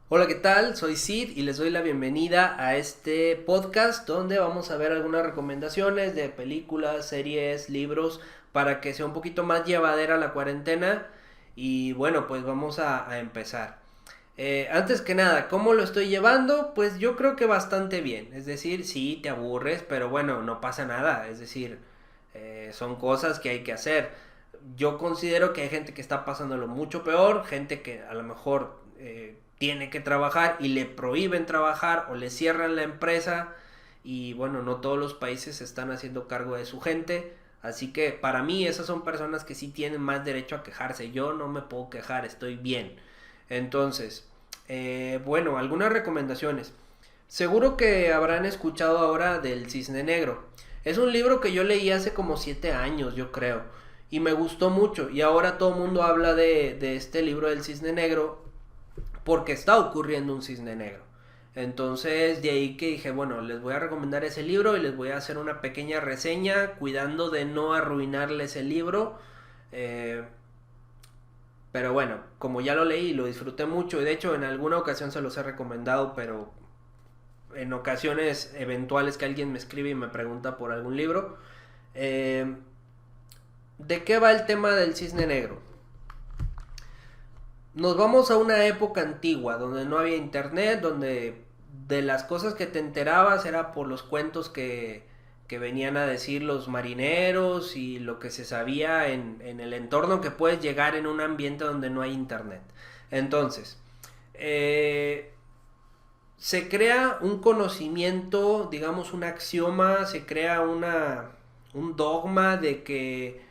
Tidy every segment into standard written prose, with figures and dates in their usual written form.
Hola, ¿qué tal? Soy Sid y les doy la bienvenida a este podcast donde vamos a ver algunas recomendaciones de películas, series, libros para que sea un poquito más llevadera la cuarentena y bueno, pues vamos a empezar. Antes que nada, ¿cómo lo estoy llevando? Pues yo creo que bastante bien. Es decir, sí, te aburres, pero bueno, no pasa nada. Es decir, son cosas que hay que hacer. Yo considero que hay gente que está pasándolo mucho peor, gente que a lo mejor tiene que trabajar y le prohíben trabajar o le cierran la empresa y bueno, no todos los países se están haciendo cargo de su gente. Así que para mí esas son personas que sí tienen más derecho a quejarse. Yo no me puedo quejar, estoy bien. Entonces, bueno, algunas recomendaciones. Seguro que habrán escuchado ahora del Cisne Negro. Es un libro que yo leí hace como 7 años, yo creo. Y me gustó mucho. Y ahora todo el mundo habla de este libro del Cisne Negro porque está ocurriendo un cisne negro. Entonces de ahí que dije, bueno, les voy a recomendar ese libro y les voy a hacer una pequeña reseña cuidando de no arruinarles el libro. Eh, pero bueno, como ya lo leí, lo disfruté mucho y de hecho en alguna ocasión se los he recomendado, pero en ocasiones eventuales que alguien me escribe y me pregunta por algún libro. Eh, ¿De qué va el tema del cisne negro? Nos vamos a una época antigua donde no había internet, donde de las cosas que te enterabas era por los cuentos que venían a decir los marineros y lo que se sabía en el entorno que puedes llegar en un ambiente donde no hay internet. Entonces, eh, se crea un conocimiento, digamos un axioma, se crea un dogma de que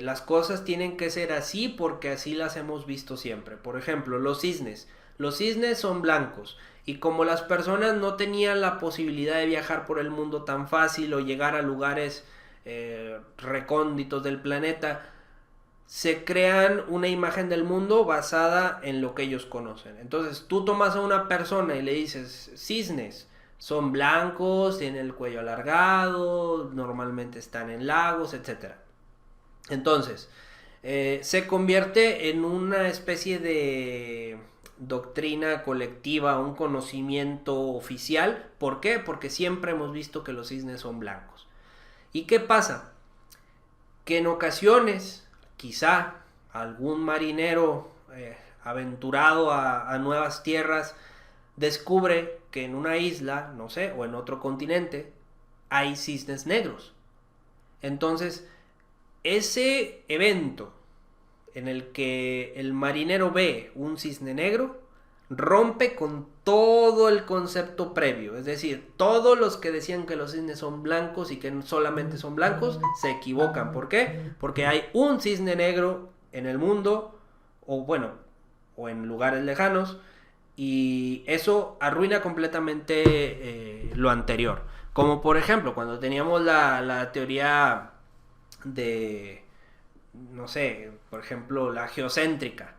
las cosas tienen que ser así porque así las hemos visto siempre. Por ejemplo, los cisnes. Los cisnes son blancos y como las personas no tenían la posibilidad de viajar por el mundo tan fácil o llegar a lugares recónditos del planeta, se crean una imagen del mundo basada en lo que ellos conocen. Entonces tú tomas a una persona y le dices, cisnes, son blancos, tienen el cuello alargado, normalmente están en lagos, etcétera. Entonces, se convierte en una especie de doctrina colectiva, un conocimiento oficial. ¿Por qué? Porque siempre hemos visto que los cisnes son blancos. ¿Y qué pasa? Que en ocasiones, quizá algún marinero aventurado a nuevas tierras descubre que en una isla, no sé, o en otro continente, hay cisnes negros. Entonces, ese evento en el que el marinero ve un cisne negro rompe con todo el concepto previo. Es decir, todos los que decían que los cisnes son blancos y que solamente son blancos se equivocan. ¿Por qué? Porque hay un cisne negro en el mundo, o bueno, o en lugares lejanos, y eso arruina completamente lo anterior. Como por ejemplo, cuando teníamos la teoría de, no sé, por ejemplo, la geocéntrica.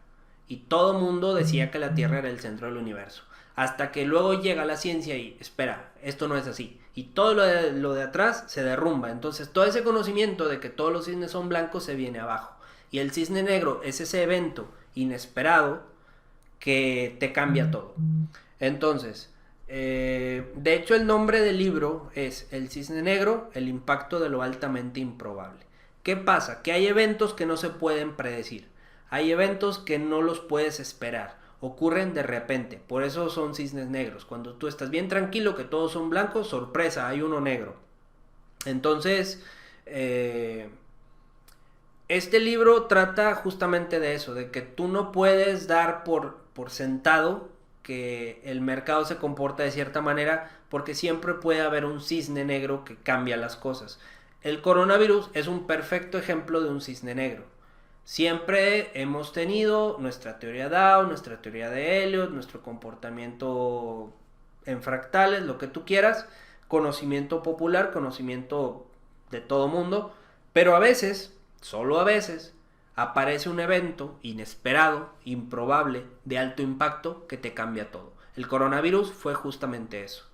Y todo mundo decía que la Tierra era el centro del universo. Hasta que luego llega la ciencia y, espera, esto no es así. Y todo lo de atrás se derrumba. Entonces todo ese conocimiento de que todos los cisnes son blancos se viene abajo. Y el cisne negro es ese evento inesperado que te cambia todo. Entonces, de hecho el nombre del libro es El cisne negro, el impacto de lo altamente improbable. ¿Qué pasa? Que hay eventos que no se pueden predecir. Hay eventos que no los puedes esperar. Ocurren de repente. Por eso son cisnes negros. Cuando tú estás bien tranquilo que todos son blancos, sorpresa, hay uno negro. Entonces, este libro trata justamente de eso, de que tú no puedes dar por sentado que el mercado se comporta de cierta manera porque siempre puede haber un cisne negro que cambia las cosas. El coronavirus es un perfecto ejemplo de un cisne negro. Siempre hemos tenido nuestra teoría Dow, nuestra teoría de Elliot, nuestro comportamiento en fractales, lo que tú quieras, conocimiento popular, conocimiento de todo mundo, pero a veces, solo a veces, aparece un evento inesperado, improbable, de alto impacto que te cambia todo. El coronavirus fue justamente eso.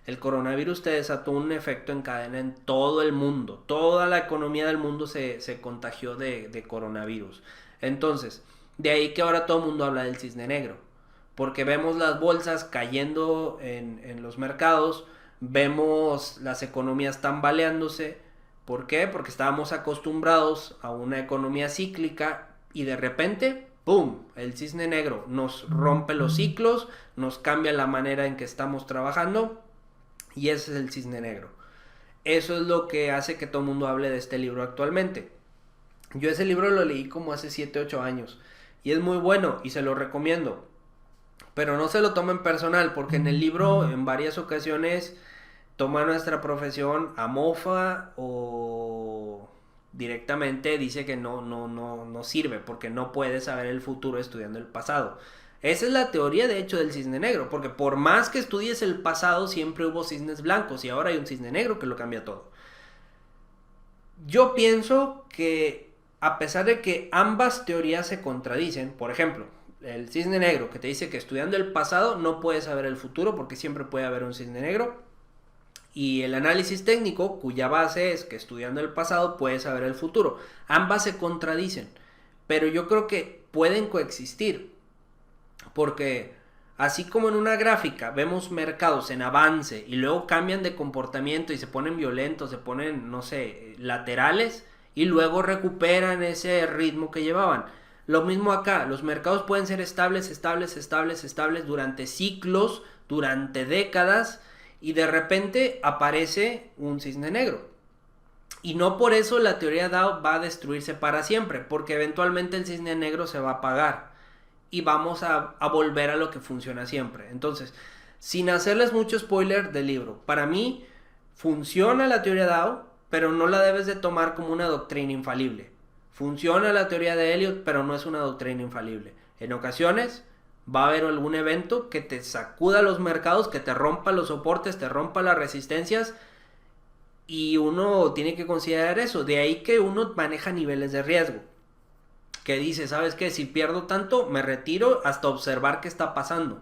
El coronavirus te desató un efecto en cadena en todo el mundo. Toda la economía del mundo se contagió de coronavirus. Entonces, de ahí que ahora todo el mundo habla del cisne negro. porque vemos las bolsas cayendo en los mercados, vemos las economías tambaleándose. ¿Por qué? Porque estábamos acostumbrados a una economía cíclica y de repente, ¡pum!, el cisne negro nos rompe los ciclos, nos cambia la manera en que estamos trabajando y ese es el cisne negro. Eso es lo que hace que todo el mundo hable de este libro actualmente. Yo ese libro lo leí como hace 7, 8 años y es muy bueno y se lo recomiendo. Pero no se lo tomen personal porque en el libro en varias ocasiones toma nuestra profesión a mofa o directamente dice que no sirve porque no puedes saber el futuro estudiando el pasado. Esa es la teoría de hecho del cisne negro, porque por más que estudies el pasado siempre hubo cisnes blancos y ahora hay un cisne negro que lo cambia todo. Yo pienso que a pesar de que ambas teorías se contradicen, por ejemplo, el cisne negro que te dice que estudiando el pasado no puedes saber el futuro porque siempre puede haber un cisne negro, y el análisis técnico cuya base es que estudiando el pasado puedes saber el futuro. Ambas se contradicen, pero yo creo que pueden coexistir. Porque así como en una gráfica vemos mercados en avance y luego cambian de comportamiento y se ponen violentos, se ponen, no sé, laterales y luego recuperan ese ritmo que llevaban. Lo mismo acá, los mercados pueden ser estables durante ciclos, durante décadas y de repente aparece un cisne negro. Y no por eso la teoría DAO va a destruirse para siempre, porque eventualmente el cisne negro se va a apagar y vamos a volver a lo que funciona siempre. Entonces, sin hacerles mucho spoiler del libro, para mí funciona la teoría DAO, pero no la debes de tomar como una doctrina infalible. Funciona la teoría de Elliot, pero no es una doctrina infalible. En ocasiones va a haber algún evento que te sacuda los mercados, que te rompa los soportes, te rompa las resistencias, y uno tiene que considerar eso. De ahí que uno maneja niveles de riesgo. Que dice, ¿sabes qué? Si pierdo tanto, me retiro hasta observar qué está pasando.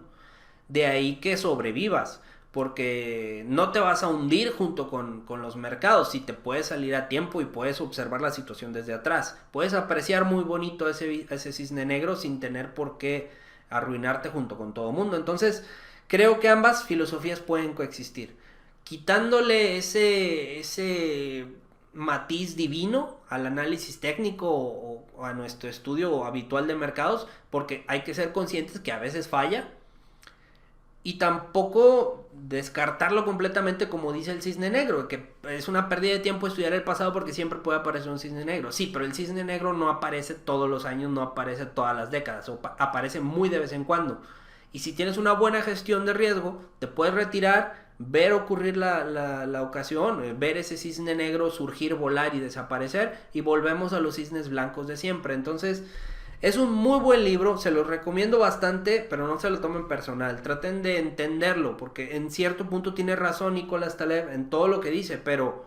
De ahí que sobrevivas, porque no te vas a hundir junto con los mercados. Si te puedes salir a tiempo y puedes observar la situación desde atrás. Puedes apreciar muy bonito ese cisne negro sin tener por qué arruinarte junto con todo el mundo. Entonces, creo que ambas filosofías pueden coexistir. Quitándole ese matiz divino al análisis técnico o a nuestro estudio habitual de mercados, porque hay que ser conscientes que a veces falla, y tampoco descartarlo completamente como dice el cisne negro, que es una pérdida de tiempo estudiar el pasado porque siempre puede aparecer un cisne negro. Sí, pero el cisne negro no aparece todos los años, no aparece todas las décadas, o aparece muy de vez en cuando. Y si tienes una buena gestión de riesgo, te puedes retirar, ver ocurrir la ocasión, ver ese cisne negro surgir, volar y desaparecer, y volvemos a los cisnes blancos de siempre. Entonces, es un muy buen libro, se lo recomiendo bastante, pero no se lo tomen personal. Traten de entenderlo, porque en cierto punto tiene razón Nicolás Taleb en todo lo que dice, pero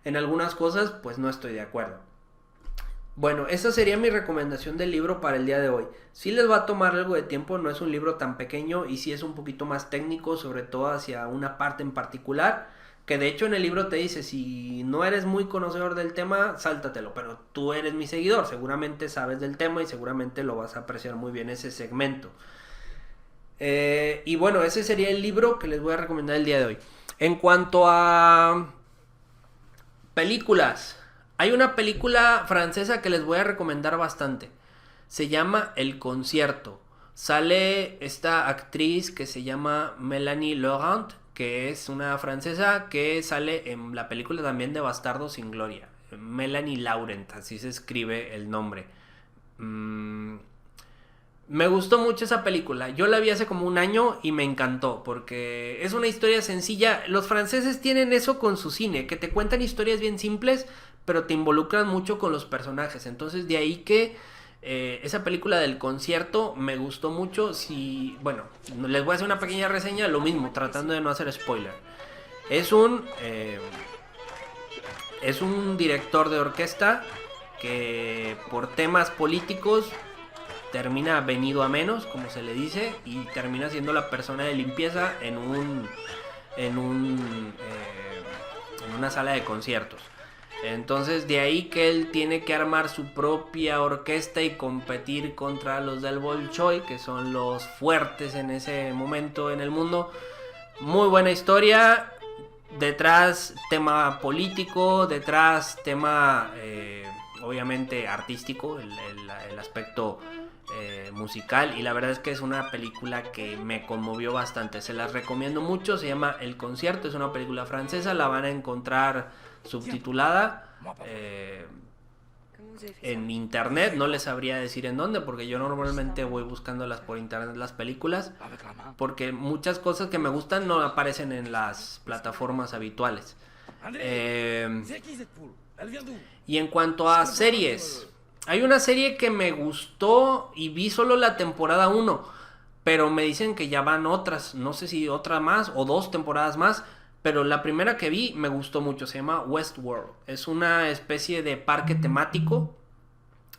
en algunas cosas, pues no estoy de acuerdo. Bueno, esa sería mi recomendación del libro para el día de hoy. Sí les va a tomar algo de tiempo, no es un libro tan pequeño y sí es un poquito más técnico, sobre todo hacia una parte en particular, que de hecho en el libro te dice, si no eres muy conocedor del tema, sáltatelo, pero tú eres mi seguidor, seguramente sabes del tema y seguramente lo vas a apreciar muy bien ese segmento. Y bueno, ese sería el libro que les voy a recomendar el día de hoy. En cuanto a películas, hay una película francesa que les voy a recomendar bastante. Se llama El Concierto. Sale esta actriz que se llama Mélanie Laurent, que es una francesa que sale en la película también de Bastardos sin Gloria. Mélanie Laurent, así se escribe el nombre. Me gustó mucho esa película. Yo la vi hace como un año y me encantó porque es una historia sencilla. Los franceses tienen eso con su cine, que te cuentan historias bien simples, pero te involucran mucho con los personajes. Entonces de ahí que esa película del Concierto me gustó mucho. Si, bueno, les voy a hacer una pequeña reseña, lo mismo, tratando de no hacer spoiler. Es un director de orquesta que por temas políticos termina venido a menos, como se le dice, y termina siendo la persona de limpieza en una sala de conciertos. Entonces de ahí que él tiene que armar su propia orquesta y competir contra los del Bolshoi, que son los fuertes en ese momento en el mundo. Muy buena historia. Detrás tema político, detrás tema obviamente artístico, el aspecto musical, y la verdad es que es una película que me conmovió bastante, se las recomiendo mucho. Se llama El Concierto, es una película francesa, la van a encontrar subtitulada en internet, no les sabría decir en dónde, porque yo normalmente voy buscándolas por internet las películas, porque muchas cosas que me gustan no aparecen en las plataformas habituales. Y en cuanto a series, hay una serie que me gustó y vi solo la temporada 1, pero me dicen que ya van otras, no sé si otra más o 2 temporadas más, pero la primera que vi me gustó mucho, se llama Westworld. Es una especie de parque temático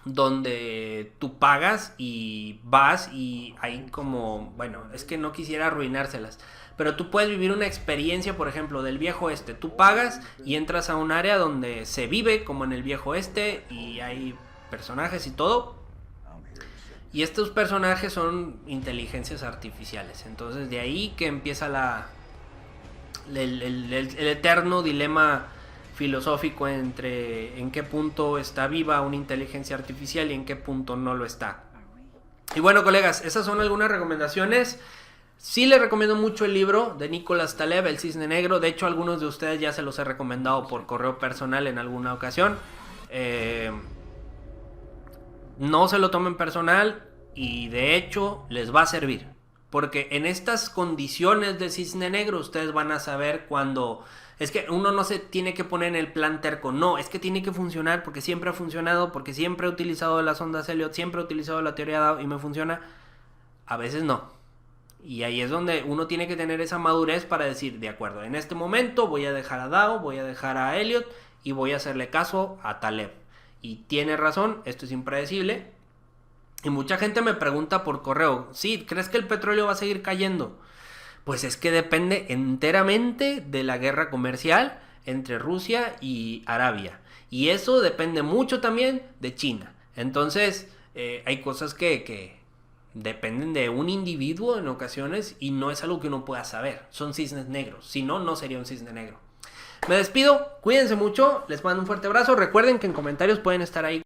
donde tú pagas y vas y hay como, bueno, es que no quisiera arruinárselas, pero tú puedes vivir una experiencia, por ejemplo, del viejo oeste. Tú pagas y entras a un área donde se vive como en el viejo oeste y hay personajes y todo. Y estos personajes son inteligencias artificiales. Entonces de ahí que empieza el eterno dilema filosófico entre en qué punto está viva una inteligencia artificial y en qué punto no lo está. Y bueno, colegas, esas son algunas recomendaciones. Sí les recomiendo mucho el libro de Nicolás Taleb, El Cisne Negro. De hecho, algunos de ustedes ya se los he recomendado por correo personal en alguna ocasión. No se lo tomen personal y de hecho les va a servir. Porque en estas condiciones de cisne negro ustedes van a saber cuando... Es que uno no se tiene que poner en el plan terco. No, es que tiene que funcionar porque siempre ha funcionado, porque siempre he utilizado las ondas Elliot, siempre he utilizado la teoría Dow y me funciona. A veces no. Y ahí es donde uno tiene que tener esa madurez para decir, de acuerdo, en este momento voy a dejar a Dow, voy a dejar a Elliot y voy a hacerle caso a Taleb. Y tiene razón, esto es impredecible. Y mucha gente me pregunta por correo, sí, ¿crees que el petróleo va a seguir cayendo? Pues es que depende enteramente de la guerra comercial entre Rusia y Arabia. Y eso depende mucho también de China. Entonces, hay cosas que dependen de un individuo en ocasiones y no es algo que uno pueda saber. Son cisnes negros. Si no, no sería un cisne negro. Me despido, cuídense mucho, les mando un fuerte abrazo. Recuerden que en comentarios pueden estar ahí